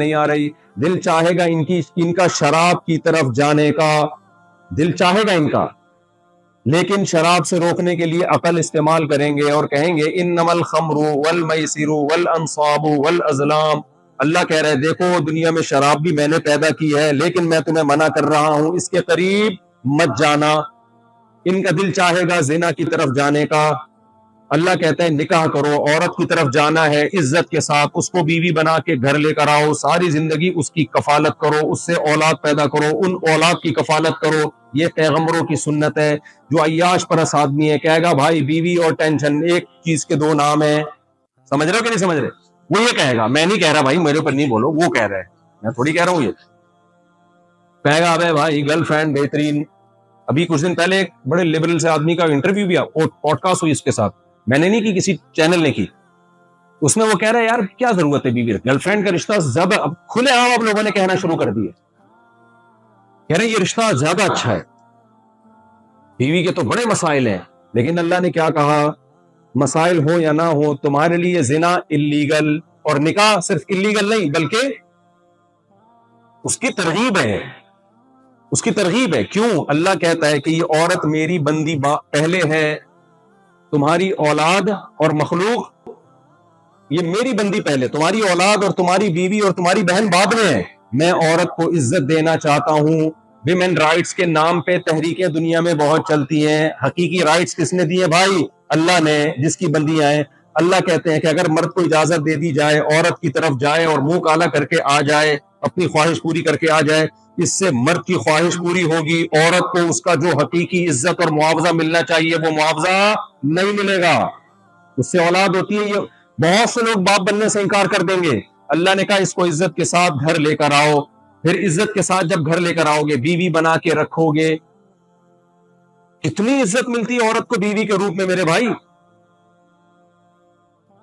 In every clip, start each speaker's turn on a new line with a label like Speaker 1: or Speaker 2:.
Speaker 1: نہیں آ رہی، دل چاہے گا ان کا شراب کی طرف جانے کا، دل چاہے گا ان کا، لیکن شراب سے روکنے کے لیے عقل استعمال کریں گے اور کہیں گے انما الخمر والمیسر والانصاب والازلام. اللہ کہہ رہے دیکھو دنیا میں شراب بھی میں نے پیدا کی ہے، لیکن میں تمہیں منع کر رہا ہوں اس کے قریب مت جانا. ان کا دل چاہے گا زنا کی طرف جانے کا. اللہ کہتا ہے نکاح کرو، عورت کی طرف جانا ہے عزت کے ساتھ، اس کو بیوی بنا کے گھر لے کر آؤ، ساری زندگی اس کی کفالت کرو، اس سے اولاد پیدا کرو، ان اولاد کی کفالت کرو. یہ پیغمبروں کی سنت ہے. جو عیاش پرست آدمی ہے کہے گا بھائی بیوی اور ٹینشن ایک چیز کے دو نام ہیں. سمجھ رہے ہو کہ نہیں سمجھ رہے؟ وہ یہ کہے گا، میں نہیں کہہ رہا بھائی میرے اوپر نہیں بولو، وہ کہہ رہا ہے، میں تھوڑی کہہ رہا ہوں. یہ کہے گا ابے بھائی گرل فرینڈ بہترین. ابھی کچھ دن پہلے ایک بڑے لبرل سے آدمی کا انٹرویو بھی پوڈ کاسٹ ہوئی اس کے ساتھ، میں نے نہیں کی، کسی چینل نے کی. اس میں وہ کہہ رہا ہے یار کیا ضرورت ہے بیوی گرل فرینڈ کا رشتہ زیادہ، اب کھلے عام آپ لوگوں نے کہنا شروع کر دیا، کہہ رہے ہیں یہ رشتہ زیادہ اچھا ہے. بیوی کے تو بڑے مسائل ہیں، لیکن اللہ نے کیا کہا، مسائل ہو یا نہ ہو تمہارے لیے زنا اللیگل، اور نکاح صرف اللیگل نہیں بلکہ اس کی ترغیب ہے، اس کی ترغیب ہے. کیوں؟ اللہ کہتا ہے کہ یہ عورت میری بندی پہلے ہے، تمہاری اولاد اور مخلوق یہ میری بندی پہلے، تمہاری اولاد اور تمہاری بیوی اور تمہاری بہن بعد میں ہے. میں عورت کو عزت دینا چاہتا ہوں. ویمن رائٹس کے نام پہ تحریکیں دنیا میں بہت چلتی ہیں، حقیقی رائٹس کس نے دی ہے بھائی؟ اللہ نے، جس کی بندیاں ہیں. اللہ کہتے ہیں کہ اگر مرد کو اجازت دے دی جائے عورت کی طرف جائے اور منہ کالا کر کے آ جائے، اپنی خواہش پوری کر کے آ جائے، اس سے مرد کی خواہش پوری ہوگی، عورت کو اس کا جو حقیقی عزت اور معاوضہ ملنا چاہیے وہ معاوضہ نہیں ملے گا. اس سے اولاد ہوتی ہے. یہ بہت سے لوگ باپ بننے سے انکار کر دیں گے. اللہ نے کہا اس کو عزت کے ساتھ گھر لے کر آؤ. پھر عزت کے ساتھ جب گھر لے کر آؤ گے، بیوی بنا کے رکھو گے. کتنی عزت ملتی ہے عورت کو بیوی کے روپ میں میرے بھائی.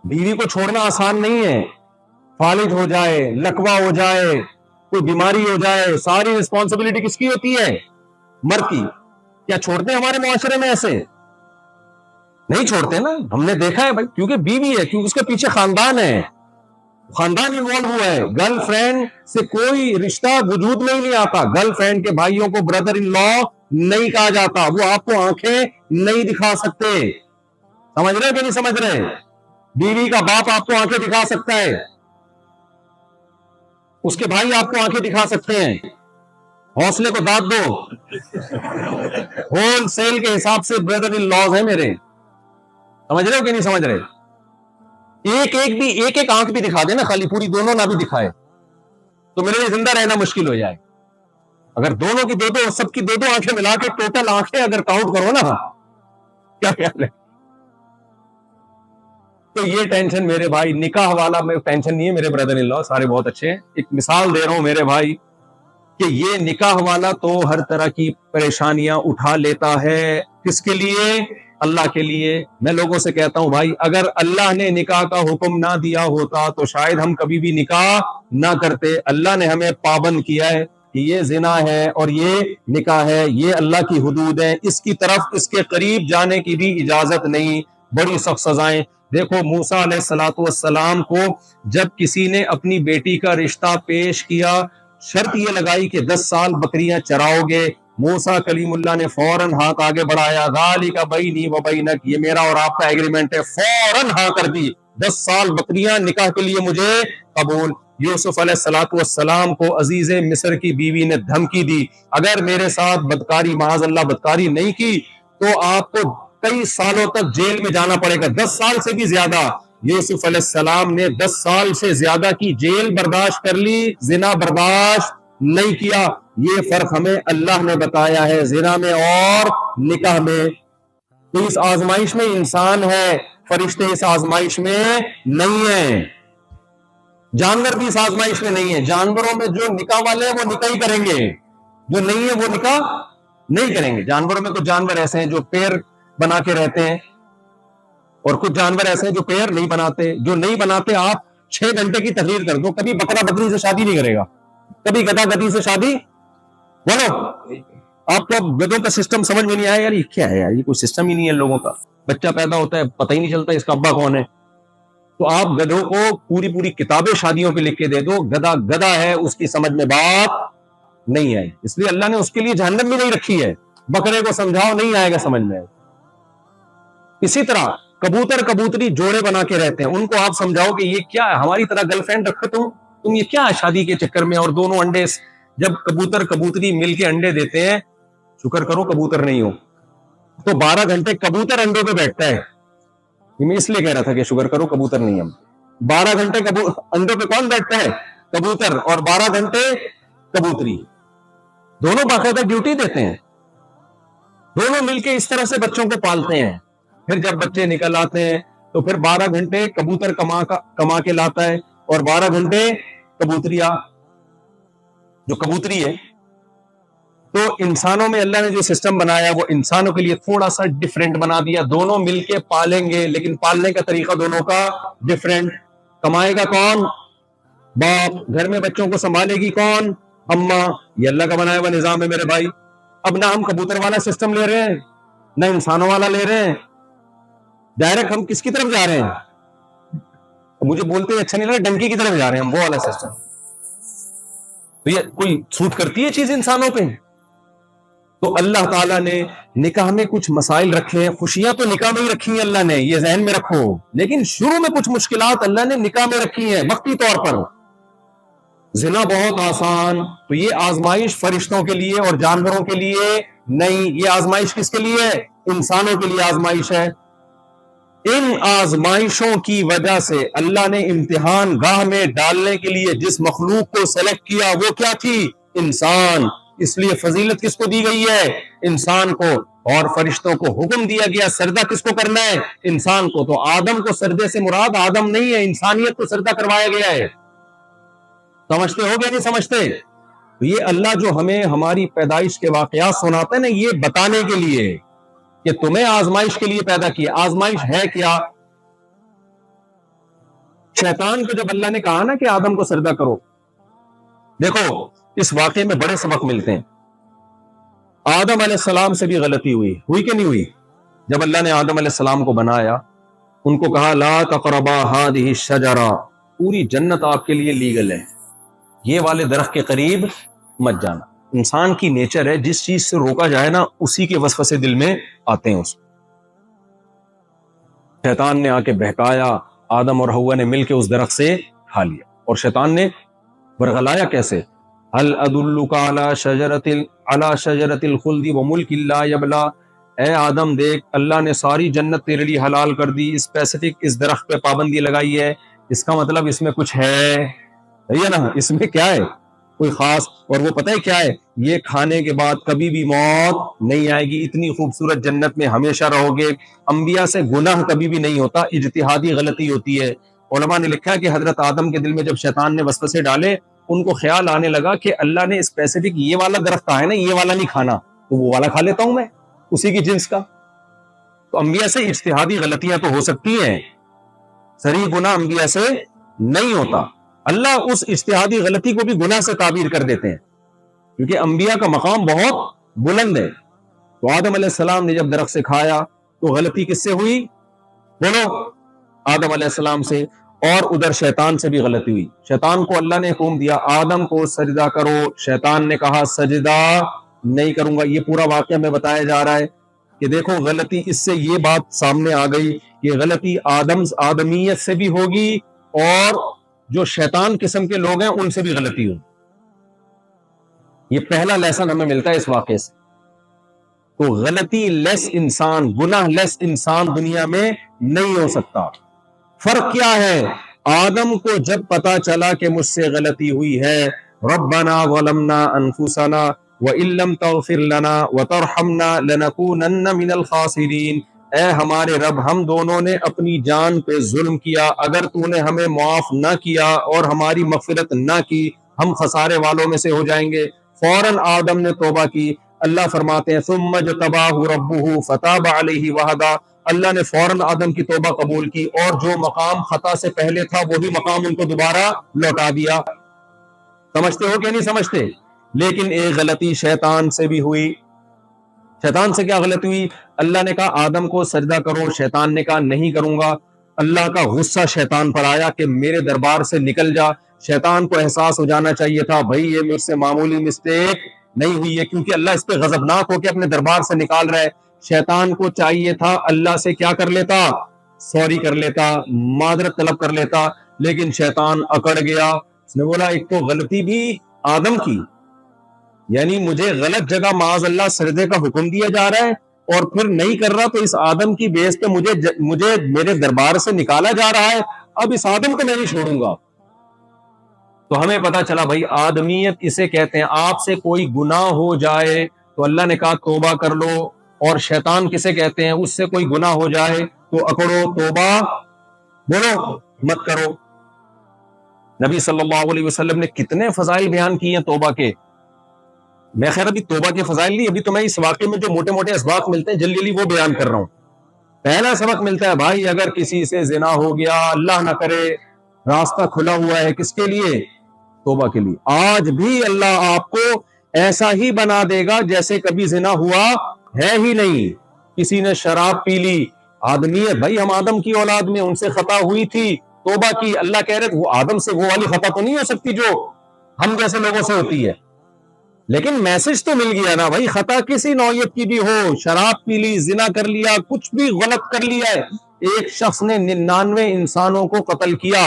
Speaker 1: بیوی کو چھوڑنا آسان نہیں ہے. فالج ہو جائے، لکوا ہو جائے، کوئی بیماری ہو جائے، ساری رسپانسبلٹی کس کی ہوتی ہے؟ مرد کی. کیا چھوڑتے ہیں ہمارے معاشرے میں ایسے؟ نہیں چھوڑتے نا. ہم نے دیکھا ہے بھائی، کیونکہ بیوی ہے، کیونکہ اس کے پیچھے خاندان ہے، خاندان انوالو ہوا ہے. گرل فرینڈ سے کوئی رشتہ وجود میں ہی نہیں آتا. گرل فرینڈ کے بھائیوں کو بردر ان لا نہیں کہا جاتا. وہ آپ کو آنکھیں نہیں دکھا سکتے. سمجھ رہے کہ نہیں سمجھ رہے؟ بیوی کا باپ آپ کو آنکھیں دکھا سکتا ہے، اس کے بھائی آپ کو آنکھیں دکھا سکتے ہیں. حوصلے کو داد دو. ہول سیل کے حساب سے بردر ان لاز ہیں میرے. سمجھ رہے ہو کہ نہیں سمجھ رہے؟ ایک آنکھ بھی دکھا دے نا، خالی پوری دونوں نہ بھی دکھائے تو میرے لیے زندہ رہنا مشکل ہو جائے. اگر دونوں کی دو سب کی دو آنکھیں ملا کے ٹوٹل آنکھیں اگر کاؤنٹ کرو نا، کیا خیال ہے؟ تو یہ ٹینشن میرے بھائی نکاح والا میں ٹینشن نہیں ہے. میرے بردر ان لا سارے بہت اچھے ہیں. ایک مثال دے رہا ہوں میرے بھائی کہ یہ نکاح والا تو ہر طرح کی پریشانیاں اٹھا لیتا ہے. کس کے لیے؟ اللہ کے لیے. میں لوگوں سے کہتا ہوں بھائی اگر اللہ نے نکاح کا حکم نہ دیا ہوتا تو شاید ہم کبھی بھی نکاح نہ کرتے. اللہ نے ہمیں پابند کیا ہے کہ یہ زنا ہے اور یہ نکاح ہے، یہ اللہ کی حدود ہے، اس کی طرف اس کے قریب جانے کی بھی اجازت نہیں. بڑی سخت سزائیں. دیکھو موسیٰ علیہ السلام کو جب کسی نے اپنی بیٹی کا رشتہ پیش کیا، شرط یہ لگائی کہ 10 سال بکریاں چراؤ گے. موسیٰ کلیم اللہ نے فوراً ہاتھ آگے بڑھایا، ذالک بینی و بینک، یہ میرا اور آپ کا ایگریمنٹ ہے. فوراً ہاں کر دی. 10 سال بکریاں نکاح کے لیے مجھے قبول. یوسف علیہ السلام کو عزیز مصر کی بیوی نے دھمکی دی، اگر میرے ساتھ بدکاری معاذ اللہ بدکاری نہیں کی تو آپ کو کئی سالوں تک جیل میں جانا پڑے گا. 10 سال سے بھی زیادہ. یوسف علیہ السلام نے 10 سال سے زیادہ کی جیل برداشت کر لی، زنا برداشت نہیں کیا. یہ فرق ہمیں اللہ نے بتایا ہے زنا میں اور نکاح میں. تو اس آزمائش میں انسان ہے، فرشتے اس آزمائش میں نہیں ہیں، جانور بھی اس آزمائش میں نہیں ہیں. جانوروں میں جو نکاح والے ہیں وہ نکاح ہی کریں گے، جو نہیں ہے وہ نکاح نہیں کریں گے. جانوروں میں کچھ جانور ایسے ہیں جو پیر بنا کے رہتے ہیں اور کچھ جانور ایسے ہیں جو پیر نہیں بناتے. جو نہیں بناتے آپ 6 گھنٹے کی تقریر کر دو، کبھی بکرا بکری سے شادی نہیں کرے گا، کبھی گدھا گدھی سے شادی. بولو آپ کو گدھوں کا سسٹم سمجھ میں نہیں آیا یار، یہ کیا ہے یار، یہ کوئی سسٹم ہی نہیں ہے لوگوں کا. بچہ پیدا ہوتا ہے پتہ ہی نہیں چلتا اس کا ابا کون ہے. تو آپ گدھوں کو پوری پوری کتابیں شادیوں پہ لکھ کے دے دو، گدھا گدھا ہے، اس کی سمجھ میں بات نہیں آئی، اس لیے اللہ نے اس کے لیے جہنم بھی نہیں رکھی ہے. بکرے کو سمجھاؤ نہیں آئے گا سمجھ میں. اسی طرح کبوتر کبوتری جوڑے بنا کے رہتے ہیں، ان کو آپ سمجھاؤ کہ یہ کیا ہے، ہماری طرح گرل فرینڈ رکھو تم یہ کیا ہے شادی کے چکر میں. اور دونوں انڈے جب کبوتر کبوتری مل کے انڈے دیتے ہیں، شکر کرو کبوتر نہیں ہو، تو 12 گھنٹے کبوتر انڈوں پہ بیٹھتا ہے. میں اس لیے کہہ رہا تھا کہ شکر کرو کبوتر نہیں ہم. 12 گھنٹے انڈوں پہ کون بیٹھتا ہے؟ کبوتر. اور 12 گھنٹے کبوتری. دونوں باقاعدہ ڈیوٹی دیتے ہیں، دونوں مل کے اس طرح سے بچوں کو پالتے ہیں. پھر جب بچے نکل آتے ہیں تو پھر 12 گھنٹے کبوتر کما کے لاتا ہے، اور 12 گھنٹے کبوتریاں جو کبوتری ہے. تو انسانوں میں اللہ نے جو سسٹم بنایا وہ انسانوں کے لیے تھوڑا سا ڈفرینٹ بنا دیا. دونوں مل کے پالیں گے، لیکن پالنے کا طریقہ دونوں کا ڈفرینٹ. کمائے گا کون؟ باپ. گھر میں بچوں کو سنبھالے گی کون؟ اماں. یہ اللہ کا بنایا ہوا نظام ہے میرے بھائی. اب نہ ہم کبوتر والا سسٹم لے رہے ہیں نہ انسانوں والا لے رہے ہیں. ڈائریکٹ ہم کس کی طرف جا رہے ہیں؟ مجھے بولتے ہیں اچھا نہیں لگا، ڈنکی کی طرف جا رہے ہیں ہم، وہ والا سسٹم. تو یہ کوئی سوٹ کرتی ہے چیز انسانوں پہ؟ تو اللہ تعالیٰ نے نکاح میں کچھ مسائل رکھے ہیں. خوشیاں تو نکاح میں ہی رکھی ہیں اللہ نے، یہ ذہن میں رکھو. لیکن شروع میں کچھ مشکلات اللہ نے نکاح میں رکھی ہیں وقتی طور پر. زنا بہت آسان، تو یہ آزمائش فرشتوں کے لیے اور جانوروں کے لیے نہیں. یہ آزمائش کس کے لیے ہے؟ انسانوں کے لیے آزمائش ہے. ان آزمائشوں کی وجہ سے اللہ نے امتحان گاہ میں ڈالنے کے لیے جس مخلوق کو سلیکٹ کیا وہ کیا تھی؟ انسان. اس لیے فضیلت کس کو دی گئی ہے؟ انسان کو. اور فرشتوں کو حکم دیا گیا سردہ کس کو کرنا ہے؟ انسان کو. تو آدم کو سردے سے مراد آدم نہیں ہے، انسانیت کو سردہ کروایا گیا ہے. سمجھتے ہو گیا نہیں سمجھتے؟ یہ اللہ جو ہمیں ہماری پیدائش کے واقعات سناتا ہے نا، یہ بتانے کے لیے کہ تمہیں آزمائش کے لیے پیدا کیا. آزمائش ہے کیا؟ شیطان کو جب اللہ نے کہا نا کہ آدم کو سجدہ کرو، دیکھو اس واقعے میں بڑے سبق ملتے ہیں. آدم علیہ السلام سے بھی غلطی ہوئی کہ نہیں ہوئی؟ جب اللہ نے آدم علیہ السلام کو بنایا، ان کو کہا لا تقربا هذه الشجرہ، پوری جنت آپ کے لیے لیگل ہے، یہ والے درخت کے قریب مت جانا. انسان کی نیچر ہے جس چیز سے روکا جائے نا اسی کے وسوسے دل میں آتے ہیں. اس شیطان نے آ کے بہکایا، آدم اور حوا نے مل کے اس درخت سے کھا لیا. اور شیطان نے برغلایا کیسے؟ هل ادلک علی شجرۃ الخلد وملک لا یبلی. اے آدم دیکھ، اللہ نے ساری جنت تیرے لیے حلال کر دی، اسپیسیفک اس درخت پہ پابندی لگائی ہے. اس کا مطلب اس میں کچھ ہے نا، اس میں کیا ہے؟ کوئی خاص. اور وہ پتہ ہے کیا ہے؟ یہ کھانے کے بعد کبھی بھی موت نہیں آئے گی، اتنی خوبصورت جنت میں ہمیشہ رہو گے. انبیاء سے گناہ کبھی بھی نہیں ہوتا، اجتہادی غلطی ہوتی ہے. علماء نے لکھا کہ حضرت آدم کے دل میں جب شیطان نے وسوسے ڈالے، ان کو خیال آنے لگا کہ اللہ نے اسپیسیفک یہ والا درخت ہے نا، یہ والا نہیں کھانا، تو وہ والا کھا لیتا ہوں میں اسی کی جنس کا. تو انبیاء سے اجتہادی غلطیاں تو ہو سکتی ہیں، صریح گناہ انبیاء سے نہیں ہوتا. اللہ اس اجتہادی غلطی کو بھی گناہ سے تعبیر کر دیتے ہیں، کیونکہ انبیاء کا مقام بہت بلند ہے. تو آدم علیہ السلام نے جب درخت سے کھایا تو غلطی کس سے ہوئی؟ بولو. آدم علیہ السلام سے. اور ادھر شیطان سے بھی غلطی ہوئی. شیطان کو اللہ نے حکم دیا آدم کو سجدہ کرو، شیطان نے کہا سجدہ نہیں کروں گا. یہ پورا واقعہ میں بتایا جا رہا ہے کہ دیکھو غلطی، اس سے یہ بات سامنے آ گئی کہ غلطی آدمیت سے بھی ہوگی اور جو شیطان قسم کے لوگ ہیں ان سے بھی غلطی ہوگی. یہ پہلا لیسن ہمیں ملتا ہے اس واقعے سے. تو غلطی لیس انسان، گناہ لیس انسان دنیا میں نہیں ہو سکتا. فرق کیا ہے؟ آدم کو جب پتا چلا کہ مجھ سے غلطی ہوئی ہے، ربنا ظلمنا انفسنا وَإِن لَّمْ تَغْفِرْ لَنَا وَتَرْحَمْنَا لَنَكُونَنَّ مِنَ الْخَاسِرِينَ. اے ہمارے رب، ہم دونوں نے اپنی جان پہ ظلم کیا، اگر تو نے ہمیں معاف نہ کیا اور ہماری مغفرت نہ کی ہم خسارے والوں میں سے ہو جائیں گے. فوراً آدم نے توبہ کی. اللہ فرماتے ہیں ثم اجتباہ ربہ فتاب علیہ وہدی. اللہ نے فوراً آدم کی توبہ قبول کی اور جو مقام خطا سے پہلے تھا وہ بھی مقام ان کو دوبارہ لوٹا دیا. سمجھتے ہو کہ نہیں سمجھتے؟ لیکن ایک غلطی شیطان سے بھی ہوئی. شیطان سے کیا غلطی ہوئی؟ اللہ نے کہا آدم کو سجدہ کرو، شیطان نے کہا نہیں کروں گا. اللہ کا غصہ شیطان پر آیا کہ میرے دربار سے نکل جا. شیطان کو احساس ہو جانا چاہیے تھا بھائی یہ مجھ سے معمولی مسٹیک نہیں ہوئی ہے, کیونکہ اللہ اس پہ غضبناک ہو کے اپنے دربار سے نکال رہا ہے. شیطان کو چاہیے تھا اللہ سے کیا کر لیتا, سوری کر لیتا, معذرت طلب کر لیتا, لیکن شیطان اکڑ گیا. اس نے بولا ایک تو غلطی بھی آدم کی, یعنی مجھے غلط جگہ معاذ اللہ سجدے کا حکم دیا جا رہا ہے اور پھر نہیں کر رہا, تو اس آدم کی بیس پہ مجھے میرے دربار سے نکالا جا رہا ہے, اب اس آدم کو میں نہیں چھوڑوں گا. تو ہمیں پتا چلا بھائی آدمیت اسے کہتے ہیں. آپ سے کوئی گناہ ہو جائے تو اللہ نے کہا توبہ کر لو, اور شیطان کسے کہتے ہیں, اس سے کوئی گناہ ہو جائے تو اکڑو, توبہ بولو مت کرو. نبی صلی اللہ علیہ وسلم نے کتنے فضائل بیان کیے ہیں توبہ کے. میں خیر ابھی توبہ کے فضائل نہیں, ابھی تو میں اس واقعے میں جو موٹے موٹے اسباق ملتے ہیں جلدی وہ بیان کر رہا ہوں. پہلا سبق ملتا ہے بھائی اگر کسی سے زنا ہو گیا, اللہ نہ کرے, راستہ کھلا ہوا ہے کس کے لیے, توبہ کے لیے. آج بھی اللہ آپ کو ایسا ہی بنا دے گا جیسے کبھی زنا ہوا ہے ہی نہیں. کسی نے شراب پی لی, آدمی ہے بھائی, ہم آدم کی اولاد میں, ان سے خطا ہوئی تھی, توبہ کی, اللہ کہہ رہے وہ آدم سے وہ والی خطا تو نہیں ہو سکتی جو ہم جیسے لوگوں سے ہوتی ہے, لیکن میسج تو مل گیا نا بھائی, خطا کسی نوعیت کی بھی ہو, شراب پی لی, زنا کر لیا, کچھ بھی غلط کر لیا ہے. ایک شخص نے 99 انسانوں کو قتل کیا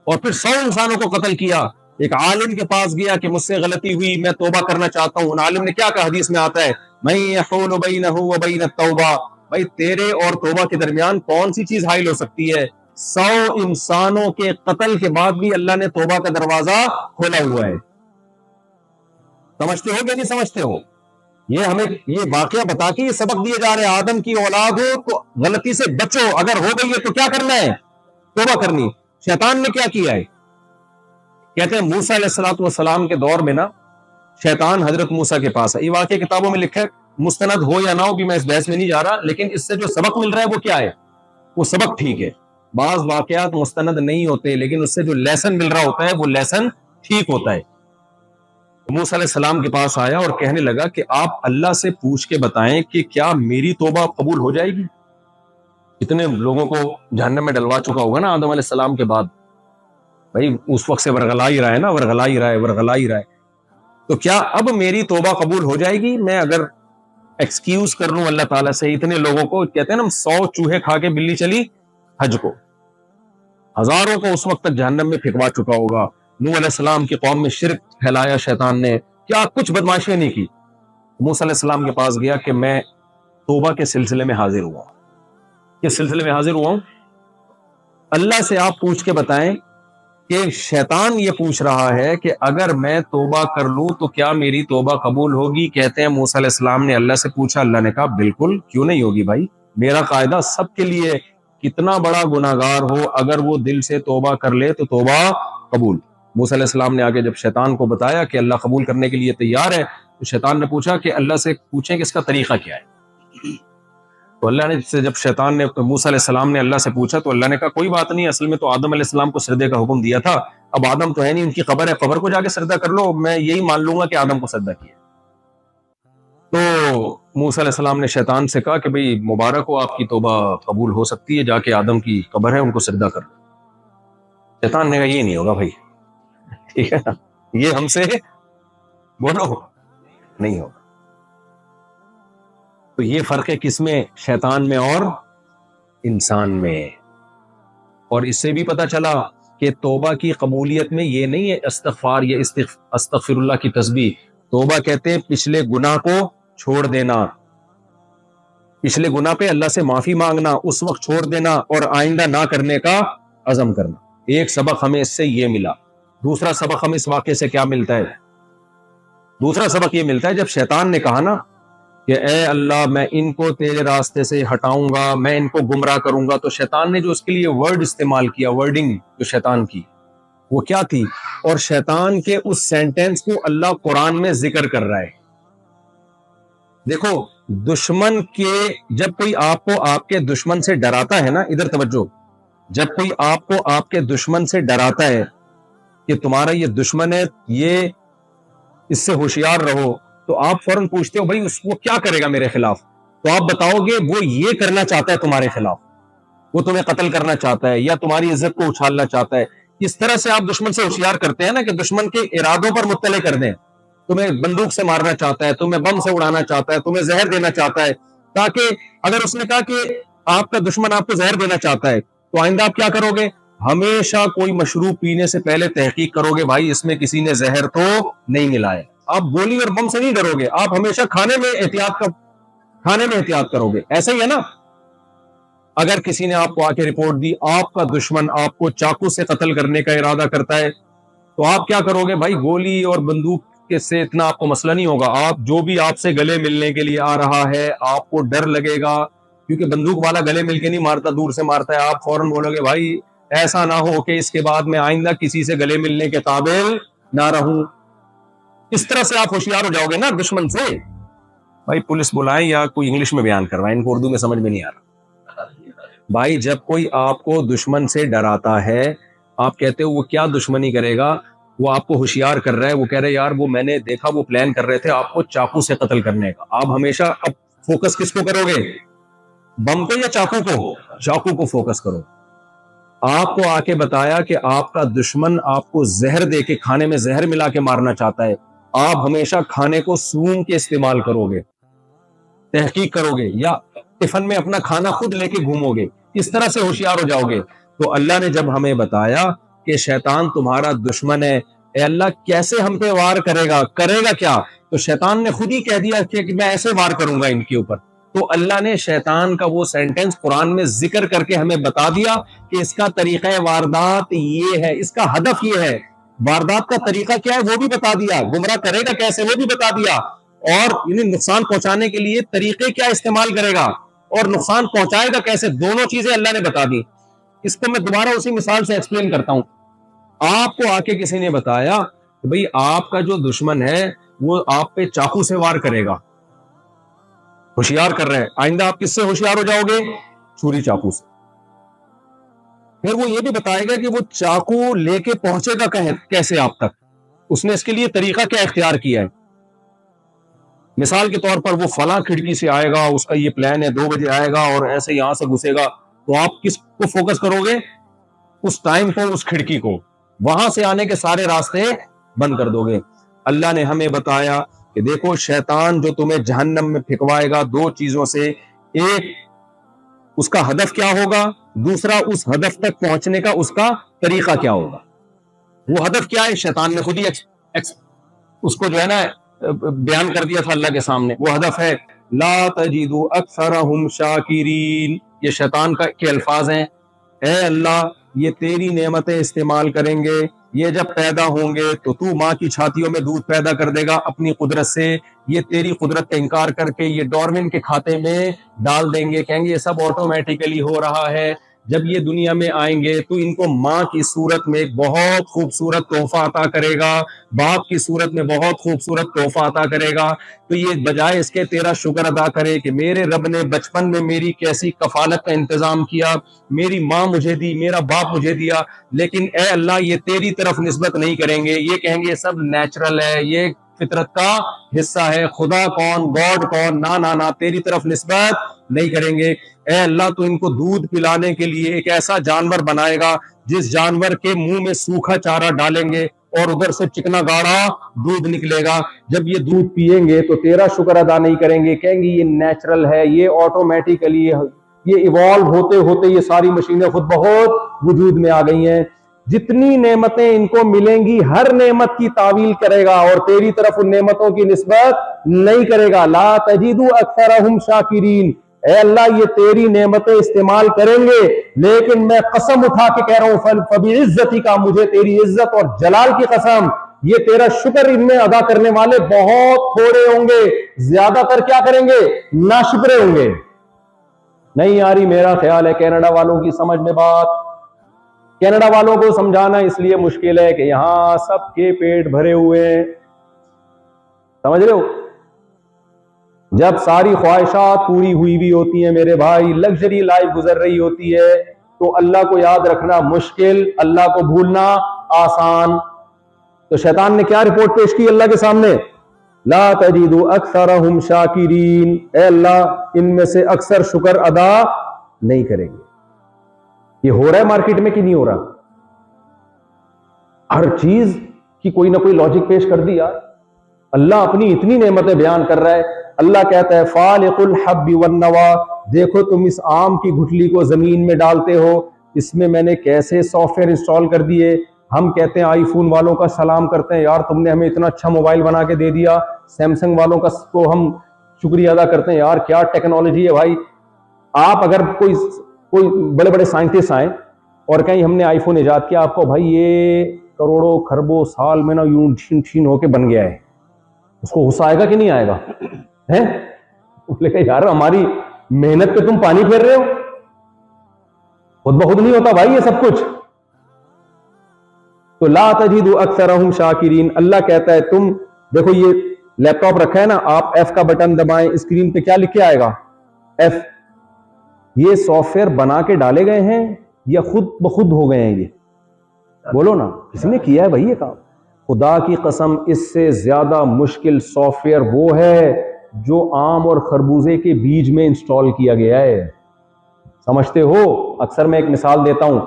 Speaker 1: اور پھر 100 انسانوں کو قتل کیا. ایک عالم کے پاس گیا کہ مجھ سے غلطی ہوئی, میں توبہ کرنا چاہتا ہوں. عالم نے کیا کہا, حدیث میں آتا ہے میں یحول بینہ وبین التوبہ, بھائی تیرے اور توبہ کے درمیان کون سی چیز حائل ہو سکتی ہے. 100 انسانوں کے قتل کے بعد بھی اللہ نے توبہ کا دروازہ کھولا ہوا ہے. سمجھتے ہو کہ نہیں سمجھتے ہو؟ یہ ہمیں یہ واقعہ بتا کے یہ سبق دیے جا رہے ہیں, آدم کی اولاد ہو تو غلطی سے بچو, اگر ہو گئی ہے تو کیا کرنا ہے, توبہ کرنی. شیطان نے کیا کیا ہے, کہتے ہیں موسیٰ علیہ الصلوۃ والسلام کے دور میں نا شیطان حضرت موسیٰ کے پاس ہے. یہ واقعہ کتابوں میں لکھا ہے, مستند ہو یا نہ ہو بھی میں اس بحث میں نہیں جا رہا, لیکن اس سے جو سبق مل رہا ہے وہ کیا ہے, وہ سبق ٹھیک ہے. بعض واقعات مستند نہیں ہوتے لیکن اس سے جو لیسن مل رہا ہوتا ہے وہ لیسن ٹھیک ہوتا ہے. موسیٰ علیہ السلام کے پاس آیا اور کہنے لگا کہ آپ اللہ سے پوچھ کے بتائیں کہ کیا میری توبہ قبول ہو جائے گی. کتنے لوگوں کو جہنم میں ڈلوا چکا ہوگا نا آدم علیہ السلام کے بعد, بھائی اس وقت سے ورغلا ہی رہا ہے نا, ورغلا ہی رہا ہے. تو کیا اب میری توبہ قبول ہو جائے گی میں اگر ایکسکیوز کر لوں اللہ تعالیٰ سے. اتنے لوگوں کو کہتے ہیں نا 100 چوہے کھا کے بلی چلی حج کو, ہزاروں کو اس وقت تک جہنم میں پھینکوا چکا ہوگا. نوح علیہ السلام کی قوم میں شرک پھیلایا شیطان نے, کیا کچھ بدماشیاں نہیں کی. موسیٰ علیہ السلام کے پاس گیا کہ میں توبہ کے سلسلے میں حاضر ہوا. کس سلسلے میں حاضر ہوا ہوں, اللہ سے آپ پوچھ کے بتائیں کہ شیطان یہ پوچھ رہا ہے کہ اگر میں توبہ کر لوں تو کیا میری توبہ قبول ہوگی. کہتے ہیں موسیٰ علیہ السلام نے اللہ سے پوچھا, اللہ نے کہا بالکل, کیوں نہیں ہوگی بھائی, میرا قاعدہ سب کے لیے, کتنا بڑا گناہگار ہو اگر وہ دل سے توبہ کر لے تو توبہ قبول. موسیٰ علیہ السلام نے آگے جب شیطان کو بتایا کہ اللہ قبول کرنے کے لیے تیار ہے, تو شیطان نے پوچھا کہ اللہ سے پوچھیں کہ اس کا طریقہ کیا ہے. تو اللہ نے جب شیطان نے موسیٰ علیہ السلام نے اللہ سے پوچھا تو اللہ نے کہا کوئی بات نہیں, اصل میں تو آدم علیہ السلام کو سجدے کا حکم دیا تھا, اب آدم تو ہے نہیں, ان کی قبر ہے, قبر کو جا کے سجدہ کر لو, میں یہی مان لوں گا کہ آدم کو سجدہ کیا. تو موسیٰ علیہ السلام نے شیطان سے کہا کہ بھئی مبارک ہو, آپ کی توبہ قبول ہو سکتی ہے, جا کے آدم کی قبر ہے ان کو سجدہ کر لو. شیطان نے کہا یہ نہیں ہوگا بھائی, ٹھیک ہے نا, یہ ہم سے بولو نہیں ہوگا. تو یہ فرق ہے کس میں, شیطان میں اور انسان میں. اور اس سے بھی پتا چلا کہ توبہ کی قبولیت میں یہ نہیں ہے استغفار یا استغفر اللہ کی تسبیح. توبہ کہتے ہیں پچھلے گناہ کو چھوڑ دینا, پچھلے گناہ پہ اللہ سے معافی مانگنا, اس وقت چھوڑ دینا اور آئندہ نہ کرنے کا عزم کرنا. ایک سبق ہمیں اس سے یہ ملا. دوسرا سبق ہمیں اس واقعے سے کیا ملتا ہے, دوسرا سبق یہ ملتا ہے جب شیطان نے کہا نا کہ اے اللہ میں ان کو تیرے راستے سے ہٹاؤں گا, میں ان کو گمراہ کروں گا, تو شیطان نے جو اس کے لیے ورڈ استعمال کیا, ورڈنگ جو شیطان کی وہ کیا تھی, اور شیطان کے اس سینٹنس کو اللہ قرآن میں ذکر کر رہا ہے. دیکھو دشمن کے, جب کوئی آپ کو آپ کے دشمن سے ڈراتا ہے نا, ادھر توجہ, جب کوئی آپ کو آپ کے دشمن سے ڈراتا ہے کہ تمہارا یہ دشمن ہے, یہ اس سے ہوشیار رہو, تو آپ فوراً پوچھتے ہو بھائی وہ کیا کرے گا میرے خلاف, تو آپ بتاؤ گے وہ یہ کرنا چاہتا ہے تمہارے خلاف. وہ تمہیں قتل کرنا چاہتا ہے یا تمہاری عزت کو اچھالنا چاہتا ہے. اس طرح سے آپ دشمن سے ہوشیار کرتے ہیں نا کہ دشمن کے ارادوں پر مطلع کر دیں. تمہیں بندوق سے مارنا چاہتا ہے, تمہیں بم سے اڑانا چاہتا ہے, تمہیں زہر دینا چاہتا ہے, تاکہ اگر اس نے کہا کہ آپ کا دشمن آپ کو زہر دینا چاہتا ہے تو آئندہ آپ کیا کرو گے؟ ہمیشہ کوئی مشروب پینے سے پہلے تحقیق کرو گے بھائی اس میں کسی نے زہر تو نہیں ملایا. آپ گولی اور بم سے نہیں ڈرو گے, آپ ہمیشہ کھانے میں احتیاط کرو گے. ایسا ہی ہے نا, اگر کسی نے آپ کو آ کے رپورٹ دی آپ کا دشمن آپ کو چاقو سے قتل کرنے کا ارادہ کرتا ہے تو آپ کیا کرو گے بھائی؟ گولی اور بندوق کے سے اتنا آپ کو مسئلہ نہیں ہوگا. آپ جو بھی آپ سے گلے ملنے کے لیے آ رہا ہے آپ کو ڈر لگے گا, کیونکہ بندوق والا گلے مل کے نہیں مارتا, دور سے مارتا ہے. آپ فوراً بولو گے بھائی ایسا نہ ہو کہ اس کے بعد میں آئندہ کسی سے گلے ملنے کے قابل نہ رہوں. اس طرح سے آپ ہوشیار ہو جاؤ گے نا دشمن سے. بھائی پولیس بلائیں یا کوئی انگلش میں بیان کروائیں, ان کو اردو میں سمجھ میں نہیں آ رہا. بھائی جب کوئی آپ کو دشمن سے ڈراتا ہے, آپ کہتے ہو وہ کیا دشمنی کرے گا, وہ آپ کو ہوشیار کر رہا ہے, وہ کہہ رہے یار وہ میں نے دیکھا وہ پلان کر رہے تھے آپ کو چاقو سے قتل کرنے کا. آپ ہمیشہ اب فوکس کس کو کرو گے؟ بم کو یا چاقو کو؟ چاقو کو فوکس کرو. آپ کو آ کے بتایا کہ آپ کا دشمن آپ کو زہر دے کے, کھانے میں زہر ملا کے مارنا چاہتا ہے, آپ ہمیشہ کھانے کو سون کے استعمال کرو گے, تحقیق کرو گے, یا ٹفن میں اپنا کھانا خود لے کے گھومو گے. اس طرح سے ہوشیار ہو جاؤ گے. تو اللہ نے جب ہمیں بتایا کہ شیطان تمہارا دشمن ہے, اے اللہ کیسے ہم پہ وار کرے گا کیا؟ تو شیطان نے خود ہی کہہ دیا کہ میں ایسے وار کروں گا ان کے اوپر. تو اللہ نے شیطان کا وہ سینٹنس قرآن میں ذکر کر کے ہمیں بتا دیا کہ اس کا طریقہ واردات یہ ہے, اس کا ہدف یہ ہے. واردات کا طریقہ کیا ہے وہ بھی بتا دیا, گمراہ کرے گا کیسے وہ بھی بتا دیا, اور انہیں نقصان پہنچانے کے لیے طریقے کیا استعمال کرے گا اور نقصان پہنچائے گا کیسے, دونوں چیزیں اللہ نے بتا دی. اس کو میں دوبارہ اسی مثال سے ایکسپلین کرتا ہوں. آپ کو آ کے کسی نے بتایا کہ بھئی آپ کا جو دشمن ہے وہ آپ پہ چاقو سے وار کرے گا, ہوشیار کر رہے ہیں. آئندہ آپ کس سے ہوشیار ہو جاؤ گے؟ چھری چاقو سے. پھر وہ یہ بھی بتائے گا کہ وہ چاقو لے کے پہنچے گا کیسے آپ تک, اس نے اس کے لیے طریقہ کیا اختیار کیا ہے. مثال کے طور پر وہ فلاں کھڑکی سے آئے گا, اس کا یہ پلان ہے 2 بجے آئے گا اور ایسے یہاں سے گھسے گا. تو آپ کس کو فوکس کرو گے؟ اس ٹائم کو, اس کھڑکی کو. وہاں سے آنے کے سارے راستے بند کر دو گے. اللہ نے ہمیں بتایا کہ دیکھو شیطان جو تمہیں جہنم میں پھینکوائے گا 2 چیزوں سے, ایک اس کا ہدف کیا ہوگا, دوسرا اس ہدف تک پہنچنے کا اس کا طریقہ کیا ہوگا. وہ ہدف کیا ہے شیطان نے خود ہی اس کو جو ہے نا بیان کر دیا تھا اللہ کے سامنے. وہ ہدف ہے لا تجد اکثرهم شاکرین. یہ شیطان کے الفاظ ہیں, اے اللہ یہ تیری نعمتیں استعمال کریں گے, یہ جب پیدا ہوں گے تو ماں کی چھاتیوں میں دودھ پیدا کر دے گا اپنی قدرت سے, یہ تیری قدرت کا انکار کر کے یہ ڈارون کے کھاتے میں ڈال دیں گے, کہیں گے یہ سب آٹومیٹیکلی ہو رہا ہے. جب یہ دنیا میں آئیں گے تو ان کو ماں کی صورت میں ایک بہت خوبصورت تحفہ عطا کرے گا, باپ کی صورت میں بہت خوبصورت تحفہ عطا کرے گا. تو یہ بجائے اس کے تیرا شکر ادا کرے کہ میرے رب نے بچپن میں میری کیسی کفالت کا انتظام کیا, میری ماں مجھے دی, میرا باپ مجھے دیا, لیکن اے اللہ یہ تیری طرف نسبت نہیں کریں گے, یہ کہیں گے یہ سب نیچرل ہے, یہ فطرت کا حصہ ہے, خدا کون, گاڈ کون, نہ تیری طرف نسبت نہیں کریں گے. اے اللہ تو ان کو دودھ پلانے کے لیے ایک ایسا جانور بنائے گا جس جانور کے منہ میں سوکھا چارہ ڈالیں گے اور ادھر سے چکنا گاڑا دودھ نکلے گا. جب یہ دودھ پیئیں گے تو تیرا شکر ادا نہیں کریں گے, کہیں گے یہ نیچرل ہے, یہ آٹومیٹیکلی, یہ ایوالو ہوتے ہوتے یہ ساری مشینیں خود بہت وجود میں آ گئی ہیں. جتنی نعمتیں ان کو ملیں گی ہر نعمت کی تعویل کرے گا اور تیری طرف ان نعمتوں کی نسبت نہیں کرے گا. لا تجد اکثرهم شاکرین. اے اللہ یہ تیری نعمتیں استعمال کریں گے, لیکن میں قسم اٹھا کے کہہ رہا ہوں فبعزتی کا, مجھے تیری عزت اور جلال کی قسم, یہ تیرا شکر ان میں ادا کرنے والے بہت تھوڑے ہوں گے, زیادہ تر کیا کریں گے, ناشکرے ہوں گے. نہیں آ رہی میرا خیال ہے کینیڈا والوں کی سمجھ میں بات. کینیڈا والوں کو سمجھانا اس لیے مشکل ہے کہ یہاں سب کے پیٹ بھرے ہوئے ہیں, سمجھ رہے ہو. جب ساری خواہشات پوری ہوئی بھی ہوتی ہیں میرے بھائی, لگژری لائف گزر رہی ہوتی ہے, تو اللہ کو یاد رکھنا مشکل, اللہ کو بھولنا آسان. تو شیطان نے کیا رپورٹ پیش کی اللہ کے سامنے, لا تجد اکثرهم شاکرین. اے اللہ ان میں سے اکثر شکر ادا نہیں کریں گے. یہ ہو رہا ہے مارکیٹ میں کہ نہیں ہو رہا؟ ہر چیز کی کوئی نہ کوئی لاجک پیش کر دی یار. اللہ اپنی اتنی نعمتیں بیان کر رہا ہے. اللہ کہتا ہے فالق الحب والنوا، دیکھو تم اس آم کی گٹھلی کو زمین میں ڈالتے ہو، اس میں میں نے کیسے سافٹ ویئر انسٹال کر دیے. ہم کہتے ہیں آئی فون والوں کا سلام کرتے ہیں، یار تم نے ہمیں اتنا اچھا موبائل بنا کے دے دیا. سیمسنگ والوں کا کو ہم شکریہ ادا کرتے ہیں، یار کیا ٹیکنالوجی ہے بھائی. آپ اگر کوئی بڑے بڑے سائنٹسٹ آئیں اور کہیں ہم نے آئی فون ایجاد کیا، آپ کو بھائی یہ کروڑوں کھربوں سال میں نا یوں چھین چھین ہو کے بن گیا ہے، اس کو غصہ آئے گا کہ نہیں آئے گا؟ ہے بولے کہ یار ہماری محنت پہ تم پانی پھیر رہے ہو، خود بخود نہیں ہوتا بھائی یہ سب کچھ. تو لا تجد اکثرهم شاکرین. اللہ کہتا ہے تم دیکھو یہ لیپ ٹاپ رکھا ہے نا، آپ ایف کا بٹن دبائیں، اسکرین پہ کیا لکھ کے آئے گا؟ ایف. یہ سافٹ ویئر بنا کے ڈالے گئے ہیں یا خود بخود ہو گئے ہیں؟ یہ بولو نا، کس نے کیا ہے بھائی یہ کام؟ خدا کی قسم اس سے زیادہ مشکل سافٹ ویئر وہ ہے جو آم اور خربوزے کے بیج میں انسٹال کیا گیا ہے. سمجھتے ہو؟ اکثر میں ایک مثال دیتا ہوں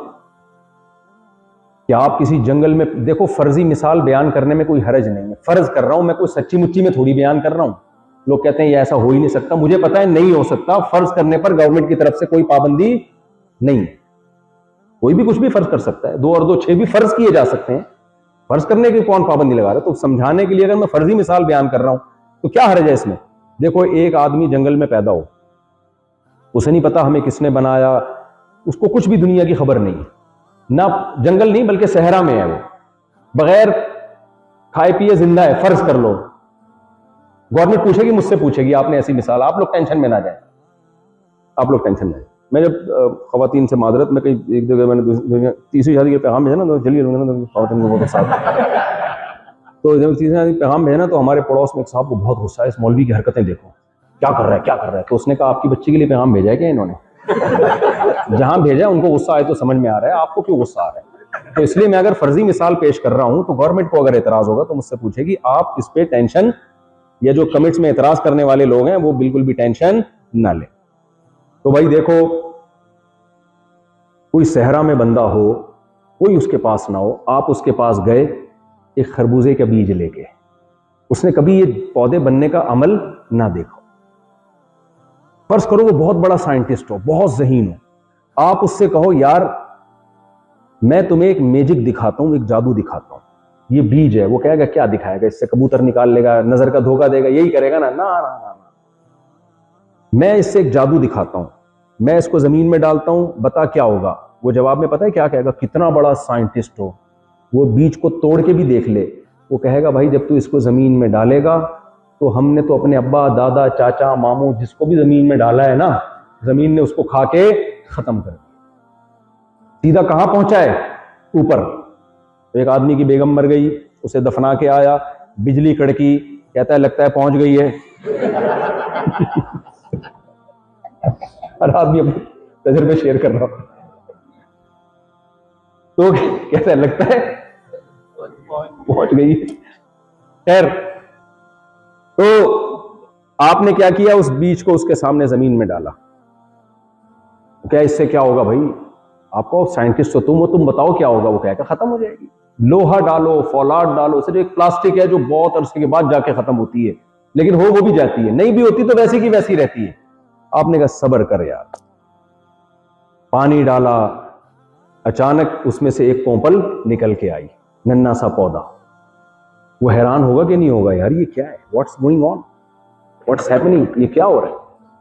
Speaker 1: کہ آپ کسی جنگل میں دیکھو، فرضی مثال بیان کرنے میں کوئی حرج نہیں ہے، فرض کر رہا ہوں میں، کوئی سچی مچی میں تھوڑی بیان کر رہا ہوں. لوگ کہتے ہیں یہ ایسا ہو ہی نہیں سکتا، مجھے پتا ہے نہیں ہو سکتا. فرض کرنے پر گورنمنٹ کی طرف سے کوئی پابندی نہیں ہے، کوئی بھی کچھ بھی فرض کر سکتا ہے. 2 اور 2 6 بھی فرض کیے جا سکتے ہیں، فرض کرنے کی کون پابندی لگا رہا ہے؟ تو سمجھانے کے لیے اگر میں فرضی مثال بیان کر رہا ہوں تو کیا حرج ہے اس میں؟ دیکھو ایک آدمی جنگل میں پیدا ہو، اسے نہیں پتا ہمیں کس نے بنایا، اس کو کچھ بھی دنیا کی خبر نہیں ہے، نہ جنگل نہیں بلکہ صحرا میں ہے، وہ بغیر کھائے پیے زندہ ہے. فرض کر لو گورنمنٹ پوچھے گی، مجھ سے پوچھے گی، آپ نے ایسی مثال، آپ لوگ ٹینشن میں نہ جائیں، آپ لوگ ٹینشن میں. میں جب خواتین سے معذرت، میں کہیں ایک جگہ میں نے تیسری شادی کے پیغام بھیجا نا، تو چلیے خواتین کو بہت ساتھ، تو جب تیسری شادی پیغام بھیجا نا تو ہمارے پڑوس میں ایک صاحب کو بہت غصہ ہے، اس مولوی کی حرکتیں دیکھو کیا کر رہا ہے کیا کر رہا ہے. تو اس نے کہا آپ کی بچی کے لیے پیغام بھیجا ہے کیا انہوں نے؟ جہاں بھیجا ان کو غصہ آئے تو سمجھ میں آ رہا ہے، آپ کو کیوں غصہ آ رہا ہے؟ تو اس لیے میں اگر فرضی مثال پیش کر رہا ہوں تو گورنمنٹ کو اگر اعتراض ہوگا تو مجھ سے پوچھے گی. آپ اس پہ ٹینشن، یا جو کمنٹس میں اعتراض کرنے والے لوگ ہیں وہ بالکل بھی ٹینشن نہ لیں. تو بھائی دیکھو، کوئی صحرا میں بندہ ہو، کوئی اس کے پاس نہ ہو، آپ اس کے پاس گئے ایک خربوزے کا بیج لے کے، اس نے کبھی یہ پودے بننے کا عمل نہ دیکھا. فرض کرو وہ بہت بڑا سائنٹسٹ ہو، بہت ذہین ہو، آپ اس سے کہو یار میں تمہیں ایک میجک دکھاتا ہوں، ایک جادو دکھاتا ہوں، یہ بیج ہے. وہ کہے گا کیا دکھائے گا؟ اس سے کبوتر نکال لے گا، نظر کا دھوکہ دے گا، یہی کرے گا نا. نا نا نا، میں اس سے ایک جادو دکھاتا ہوں، میں اس کو زمین میں ڈالتا ہوں، بتا کیا ہوگا؟ وہ جواب میں پتہ ہے کیا کہے گا؟ کتنا بڑا سائنٹسٹ ہو، وہ بیج کو توڑ کے بھی دیکھ لے، وہ کہے گا بھائی جب تو اس کو زمین میں ڈالے گا تو ہم نے تو اپنے ابا دادا چاچا ماموں جس کو بھی زمین میں ڈالا ہے نا، زمین نے اس کو کھا کے ختم کر دیا. سیدھا کہاں پہنچا ہے؟ اوپر. ایک آدمی کی بیگم مر گئی، اسے دفنا کے آیا، بجلی کڑکی، کہتا ہے لگتا ہے پہنچ گئی ہے. ہر آدمی اپنے تجربے شیئر کر رہا ہوں. تو کہتا ہے لگتا ہے پہنچ گئی. خیر، تو آپ نے کیا کیا؟ اس بیج کو اس کے سامنے زمین میں ڈالا. کیا اس سے کیا ہوگا بھائی؟ آپ کو سائنٹسٹ ہو تم بتاؤ کیا ہوگا؟ وہ کہے گا ختم ہو جائے گی. لوہا ڈالو، فولاد ڈالو، صرف ایک پلاسٹک ہے جو بہت عرصے کے بعد جا کے ختم ہوتی ہے، لیکن وہ بھی جاتی ہے، نہیں بھی ہوتی تو ویسی کی ویسی رہتی ہے. آپ نے کہا صبر کر یار. پانی ڈالا، اچانک اس میں سے ایک پوپل نکل کے آئی، ننھا سا پودا. وہ حیران ہوگا کہ نہیں ہوگا؟ یار یہ کیا ہے؟ What's going on, what's happening, یہ کیا ہو رہا ہے؟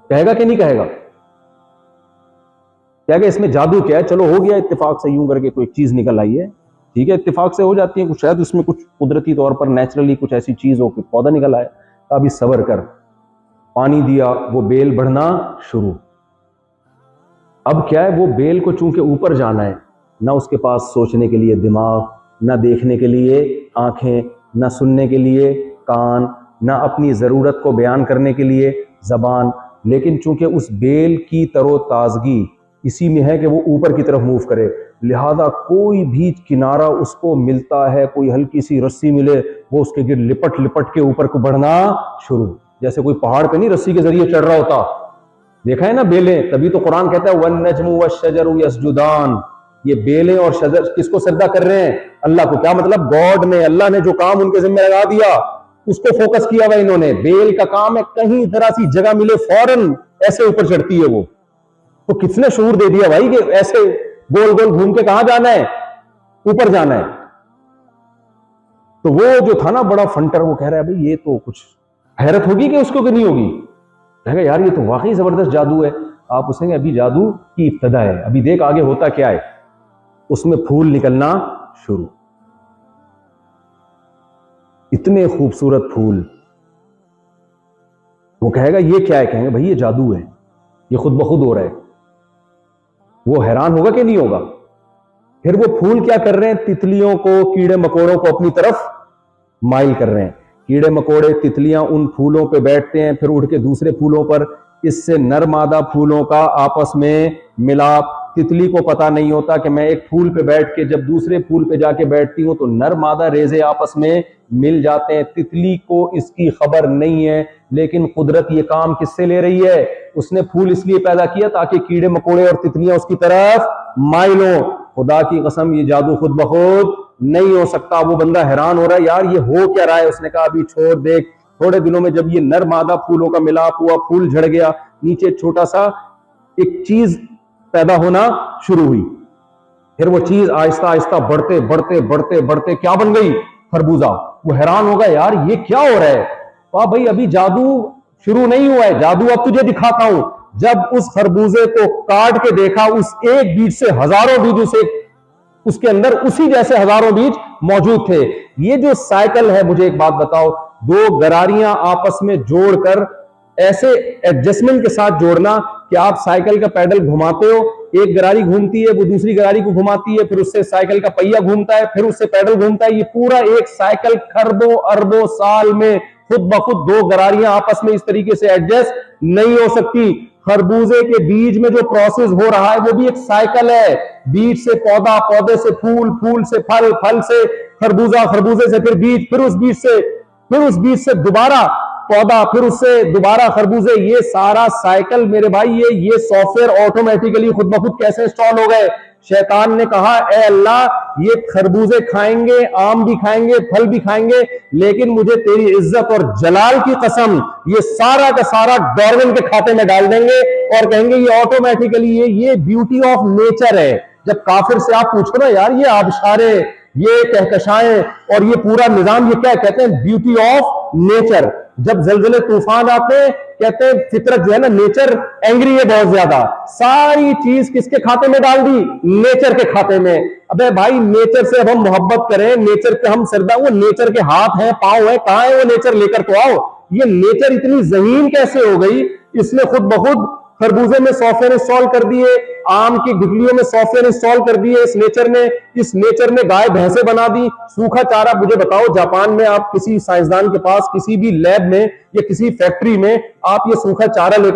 Speaker 1: کہے گا کہ نہیں کہے گا؟ کہے گا اس میں جادو کیا ہے؟ چلو ہو گیا اتفاق سے، یوں کر کے کوئی چیز نکل آئی ہے، ٹھیک ہے، اتفاق سے ہو جاتی ہے، کچھ شاید اس میں کچھ قدرتی طور پر نیچرلی کچھ ایسی چیز ہو کہ پودا نکل آیا. ابھی صبر کر. پانی دیا، وہ بیل بڑھنا شروع. اب کیا ہے، وہ بیل کو چونکہ اوپر جانا ہے، نہ اس کے پاس سوچنے کے لیے دماغ، نہ دیکھنے کے لیے آنکھیں، نہ سننے کے لیے کان، نہ اپنی ضرورت کو بیان کرنے کے لیے زبان. لیکن چونکہ اس بیل کی تر و تازگی اسی میں ہے کہ وہ اوپر کی طرف موو کرے، لہذا کوئی بھی کنارہ اس کو ملتا ہے، کوئی ہلکی سی رسی ملے، وہ اس کے گر لپٹ لپٹ کے اوپر کو بڑھنا شروع. جیسے کوئی پہاڑ پہ نہیں رسی کے ذریعے چڑھ رہا ہوتا، دیکھا ہے نا بیلیں، تبھی تو قرآن کہتا ہے وَالنَّجْمُ وَالشَّجَرُ يَسْجُدَانِ، یہ بیلیں اور شجر کس کو سجدہ کر رہے ہیں؟ اللہ کو۔ کیا مطلب؟ گاڈ نے، اللہ نے جو کام ان کے ذمہ لگا دیا اس کو فوکس کیا ہوا انہوں نے۔ بیل کا کام ہے کہیں ذرا سی جگہ ملے فوراً ایسے اوپر چڑھتی ہے وہ، تو کس نے شعور دے دیا بھائی کہ ایسے گول گول گھوم کے کہاں جانا ہے؟ اوپر جانا ہے۔ تو وہ جو تھا نا بڑا فنٹر، وہ کہہ رہا ہے بھائی یہ تو کچھ حیرت ہوگی کہ اس کو کہ نہیں ہوگی، کہے گا یار یہ تو واقعی زبردست جادو ہے۔ آپ اسے کہیں ابھی جادو کی ابتدا ہے، ابھی دیکھ آگے ہوتا کیا ہے۔ اس میں پھول نکلنا شروع، اتنے خوبصورت پھول۔ وہ کہے گا یہ کیا ہے؟ کہیں گے بھائی یہ جادو ہے، یہ خود بخود ہو رہا ہے۔ وہ حیران ہوگا کہ نہیں ہوگا؟ پھر وہ پھول کیا کر رہے ہیں؟ تتلیوں کو، کیڑے مکوڑوں کو اپنی طرف مائل کر رہے ہیں۔ کیڑے مکوڑے، تتلیاں ان پھولوں پہ بیٹھتے ہیں، پھر اڑ کے دوسرے پھولوں پر۔ اس سے نر مادہ پھولوں کا آپس میں ملاپ۔ تتلی کو پتا نہیں ہوتا کہ میں ایک پھول پہ بیٹھ کے جب دوسرے پھول پہ جا کے بیٹھتی ہوں تو نر مادہ ریزے آپس میں مل جاتے ہیں۔ تتلی کو اس کی خبر نہیں ہے، لیکن قدرت یہ کام کس سے لے رہی ہے؟ اس نے پھول اس لیے پیدا کیا تاکہ کیڑے مکوڑے اور تتلیاں اس کی طرف مائل ہوں۔ خدا کی قسم یہ جادو خود بخود نہیں ہو سکتا۔ وہ بندہ حیران ہو رہا ہے یار یہ ہو کیا رہا ہے۔ اس نے کہا ابھی چھوڑ دیکھ، تھوڑے دنوں میں جب یہ نر مادہ پھولوں کا ملاپ ہوا، پھول جھڑ گیا، نیچے چھوٹا سا ایک چیز پیدا ہونا شروع ہوئی، پھر وہ چیز آہستہ آہستہ بڑھتے بڑھتے بڑھتے بڑھتے کیا بن گئی؟ خربوزہ۔ وہ حیران ہوگا یار یہ کیا ہو رہا ہے۔ کہا بھائی ابھی جادو شروع نہیں ہوا ہے، جادو اب تجھے دکھاتا ہوں۔ جب اس خربوزے کو کاٹ کے دیکھا، اس ایک بیج سے ہزاروں بیج اس کے اندر اسی جیسے ہزاروں بیج موجود تھے۔ یہ جو سائیکل ہے، مجھے ایک بات بتاؤ، دو گراریاں آپس میں جوڑ کر ایسے ایڈجسٹمنٹ کے ساتھ جوڑنا کہ آپ سائیکل کا پیڈل گھماتے ہو، ایک گراری گھومتی ہے، وہ دوسری گراری کو گھماتی ہے، پھر اس سے سائیکل کا پہیہ گھومتا ہے، پھر اس سے پیڈل گھومتا ہے۔ یہ پورا ایک سائیکل کھربوں اربوں سال میں خود بخود دو گراریاں آپس میں اس طریقے سے ایڈجسٹ نہیں ہو سکتی۔ خربوزے کے بیج میں جو پروسیس ہو رہا ہے وہ بھی ایک سائیکل ہے۔ بیج سے پودا، پودے سے پھول، پھول سے پھل، پھل سے خربوزہ، خربوزے سے پھر بیج، پھر اس بیج سے دوبارہ پودا، پھر اس سے دوبارہ خربوزے۔ یہ سارا سائیکل میرے بھائی یہ سافٹ ویئر آٹومیٹیکلی خود بخود کیسے انسٹال ہو گئے؟ شیطان نے کہا اے اللہ یہ خربوزے کھائیں گے، آم بھی کھائیں گے، پھل بھی کھائیں گے، لیکن مجھے تیری عزت اور جلال کی قسم یہ سارا کا سارا ڈارون کے کھاتے میں ڈال دیں گے اور کہیں گے یہ آٹومیٹیکلی یہ بیوٹی آف نیچر ہے۔ جب کافر سے آپ پوچھو نا یار یہ آبشارے، یہ کہکشائیں اور یہ پورا نظام یہ کیا کہتے ہیں؟ Beauty of nature. جب زلزلے طوفان آتے ہیں کہتے ہیں فطرت جو ہے نا، نیچر اینگری ہے بہت زیادہ۔ ساری چیز کس کے کھاتے میں ڈال دی؟ نیچر کے کھاتے میں۔ ابے بھائی نیچر سے اب ہم محبت کریں، نیچر کے ہم سردہ، وہ نیچر کے ہاتھ ہیں، پاؤں ہیں، کہاں ہے وہ نیچر؟ لے کر تو آؤ۔ یہ نیچر اتنی ذہین کیسے ہو گئی؟ اس نے خود بخود خربوزے میں سافٹ ویئر انسٹال کر دیے، آم کی گٹلیوں میں سافٹ ویئر انسٹال کر دیے اس نیچر نے گائے بھینسیں بنا دی۔ سوکھا چارہ، مجھے بتاؤ جاپان میں آپ کسی سائنسدان کے پاس کسی بھی لیب میں یا کسی فیکٹری میں آپ یہ سوکھا چارہ لے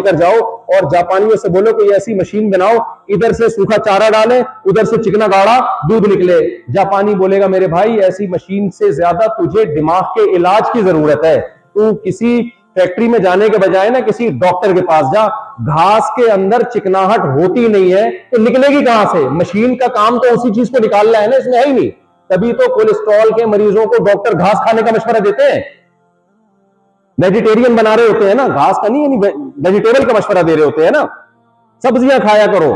Speaker 1: کر جاؤ اور جاپانیوں سے بولو کہ ایسی مشین بناؤ ادھر سے سوکھا چارہ ڈالیں ادھر سے چکنا گاڑا دودھ نکلے۔ جاپانی بولے گا میرے بھائی ایسی مشین سے زیادہ تجھے دماغ کے علاج کی ضرورت ہے۔ تو کسی فیکٹری میں جانے کے بجائے نا کسی ڈاکٹر کے پاس جا۔ گھاس کے اندر چکناہٹ ہوتی نہیں ہے تو نکلے گی کہاں سے؟ مشین کا کام تو اسی چیز کو نکالنا ہے نا، اس میں ہے ہی نہیں۔ تبھی تو کولیسٹرول کے مریضوں کو ڈاکٹر گھاس کھانے کا مشورہ دیتے ہیں، ویجیٹیرین بنا رہے ہوتے ہیں نا، گھاس کا نہیں ویجیٹیبل کا مشورہ دے رہے ہوتے ہیں نا۔ سبزیاں کھایا کرو،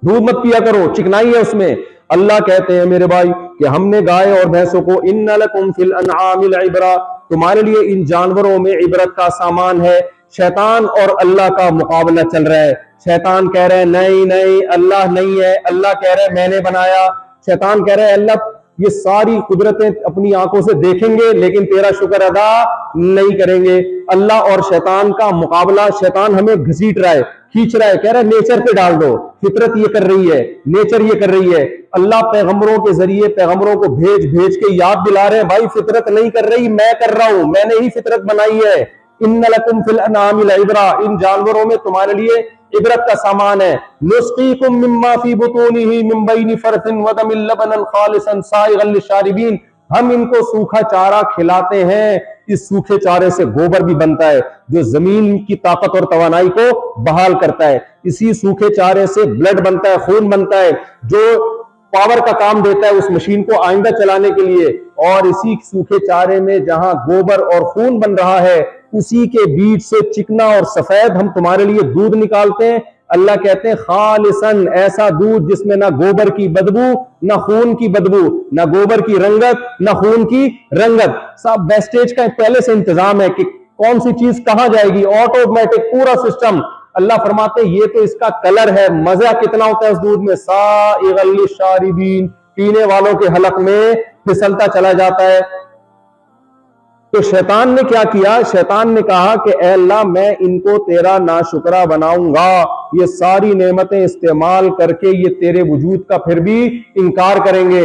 Speaker 1: دودھ مت پیا کرو، چکنائی ہے اس میں۔ اللہ کہتے ہیں میرے بھائی کہ ہم نے گائے اور بھینسوں کو ان لکم فی الانعام العبرہ، تمہارے لیے ان جانوروں میں عبرت کا سامان ہے۔ شیطان اور اللہ کا مقابلہ چل رہا ہے۔ شیطان کہہ رہے ہیں نہیں اللہ نہیں ہے، اللہ کہہ رہے ہیں میں نے بنایا۔ شیطان کہہ رہے ہیں اللہ یہ ساری قدرتیں اپنی آنکھوں سے دیکھیں گے لیکن تیرا شکر ادا نہیں کریں گے۔ اللہ اور شیطان کا مقابلہ، شیطان ہمیں گھسیٹ رہا ہے، کھینچ رہا ہے، کہہ رہا ہے نیچر پہ ڈال دو، فطرت یہ کر رہی ہے، نیچر یہ کر رہی ہے۔ اللہ پیغمبروں کے ذریعے پیغمبروں کو بھیج کے یاد دلا رہے ہیں بھائی فطرت نہیں کر رہی، میں کر رہا ہوں، میں نے ہی فطرت بنائی ہے۔ ان لکم فی الانعام العبرہ، ان جانوروں میں تمہارے لیے عبرت کا سامان ہے۔ نسقیکم مما فی بطونہ من بین فرث ودم لبنا خالصا سائغا للشاربین، ہم ان کو سوکھا چارہ کھلاتے ہیں اس سوکھے چارے سے گوبر بھی بنتا ہے جو زمین کی طاقت اور توانائی کو بحال کرتا ہے. اسی سوکھے چارے سے بلڈ بنتا ہے, خون بنتا ہے جو پاور کا کام دیتا ہے اس مشین کو آئندہ چلانے کے لیے. اور اسی سوکھے چارے میں جہاں گوبر اور خون بن رہا ہے اسی کے بیچ سے چکنا اور سفید ہم تمہارے لیے دودھ نکالتے ہیں. اللہ کہتے ہیں خالصاً, ایسا دودھ جس میں نہ گوبر کی بدبو نہ خون کی بدبو, نہ گوبر کی رنگت نہ خون کی رنگت. صاحب ویسٹیج کا پہلے سے انتظام ہے کہ کون سی چیز کہاں جائے گی, آٹومیٹک پورا سسٹم. اللہ فرماتے یہ تو اس کا کلر ہے, مزہ کتنا ہوتا ہے اس دودھ میں, سائغ للشاربین, پینے والوں کے حلق میں پھسلتا چلا جاتا ہے. تو شیطان نے کیا کیا, شیطان نے کہا کہ اے اللہ میں ان کو تیرا ناشکرا بناؤں گا, یہ ساری نعمتیں استعمال کر کے یہ تیرے وجود کا پھر بھی انکار کریں گے,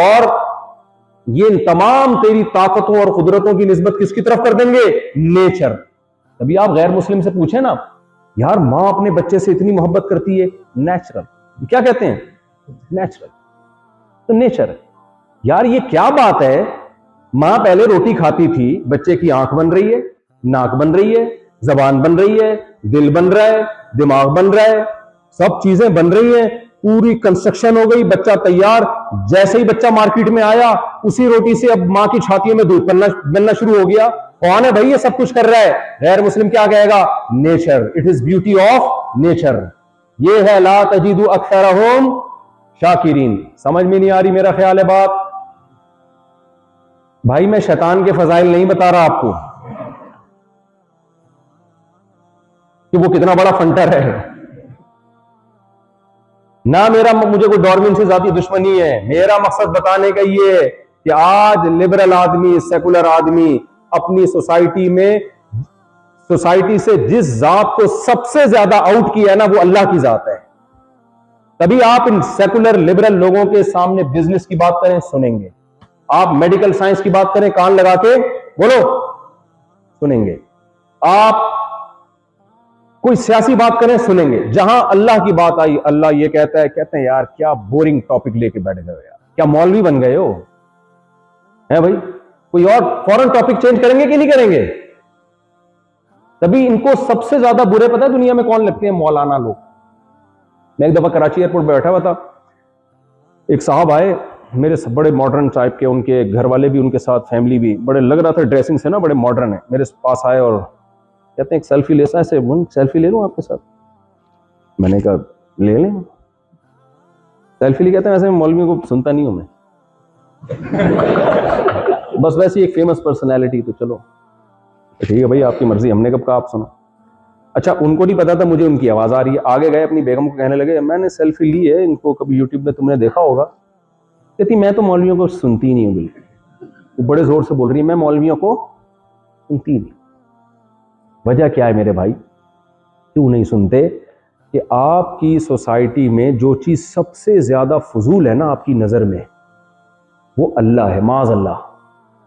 Speaker 1: اور یہ تمام تیری طاقتوں اور قدرتوں کی نسبت کس کی طرف کر دیں گے, نیچر. ابھی آپ غیر مسلم سے پوچھیں نا, یار ماں اپنے بچے سے اتنی محبت کرتی ہے, نیچرل. کیا کہتے ہیں, نیچرل. تو نیچر یار یہ کیا بات ہے, ماں پہلے روٹی کھاتی تھی, بچے کی آنکھ بن رہی ہے, ناک بن رہی ہے, زبان بن رہی ہے, دل بن رہا ہے, دماغ بن رہا ہے, سب چیزیں بن رہی ہیں, پوری کنسٹرکشن ہو گئی, بچہ تیار. جیسے ہی بچہ مارکیٹ میں آیا اسی روٹی سے اب ماں کی چھاتیوں میں دودھ بننا شروع ہو گیا. کون ہے بھائی یہ سب کچھ کر رہا ہے؟ غیر مسلم کیا کہے گا, nature. It is beauty of nature. یہ ہے لا تجد اکثرہم شاکرین. سمجھ میں نہیں آ رہی میرا خیال ہے بات؟ بھائی میں شیطان کے فضائل نہیں بتا رہا آپ کو کہ وہ کتنا بڑا فنٹر ہے, نہ مجھے کوئی ڈارون سے ذاتی دشمنی ہے. میرا مقصد بتانے کا یہ ہے کہ آج لبرل آدمی, سیکولر آدمی اپنی سوسائٹی میں سوسائٹی سے جس ذات کو سب سے زیادہ آؤٹ کیا ہے نا وہ اللہ کی ذات ہے. تبھی آپ ان سیکولر لبرل لوگوں کے سامنے بزنس کی بات کریں سنیں گے, آپ میڈیکل سائنس کی بات کریں کان لگا کے بولو سنیں گے, آپ کوئی سیاسی بات کریں سنیں گے. جہاں اللہ کی بات آئی اللہ یہ کہتا ہے, کہتے ہیں یار کیا بورنگ ٹاپک لے کے بیٹھ گئے یار, کیا مولوی بن گئے ہو ہیں بھائی, کوئی اور فورن ٹاپک چینج کریں گے کہ نہیں کریں گے؟ تبھی ان کو سب سے زیادہ برے پتہ ہے دنیا میں کون لگتے ہیں, مولانا لوگ. میں ایک دفعہ کراچی ایئرپورٹ پہ بیٹھا ہوا تھا, ایک صاحب آئے میرے بڑے ماڈرن ٹائپ کے, ان کے گھر والے بھی ان کے ساتھ, فیملی بھی, بڑے لگ رہا تھا ڈریسنگ سے نا بڑے ماڈرن ہیں. میرے پاس آئے اور کہتے ہیں ایک سیلفی لے سا ایسے, سیلفی لے لوں آپ کے ساتھ؟ میں نے کہا لے لیں سیلفی لی. کہتے ہیں ویسے میں مولویوں کو سنتا نہیں ہوں میں, بس ویسے ایک فیمس پرسنالٹی, تو چلو ٹھیک ہے بھائی آپ کی مرضی, ہم نے کب کہا آپ سنو. اچھا ان کو نہیں پتا تھا مجھے ان کی آواز آ رہی ہے. آگے گئے اپنی بیگم کو کہنے لگے میں نے سیلفی لی ہے, ان کو کبھی یوٹیوب میں تم نے دیکھا ہوگا. کہتی میں تو مولویوں کو سنتی نہیں ہوں بالکل. وہ بڑے زور سے بول رہی ہے میں مولویوں کو سنتی نہیں. وجہ کیا ہے میرے بھائی, کیوں نہیں سنتے؟ کہ آپ کی سوسائٹی میں جو چیز سب سے زیادہ فضول ہے نا آپ کی نظر میں وہ اللہ ہے, معاذ اللہ.